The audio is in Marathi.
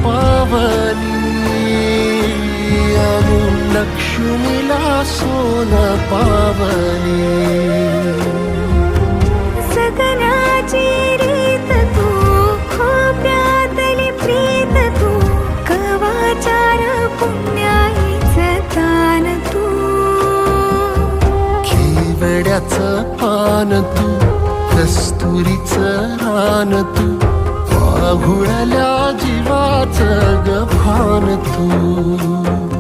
पावनी आणून लक्ष्मीला सोन पावनी सगनाची रीत तू खोप्यातली प्रीत तू कवाचार पुण्याईचं तान तू केवड्याचं पान तू कस्तुरीचं रान तू पाहुळल्या जीवाचं गभान तू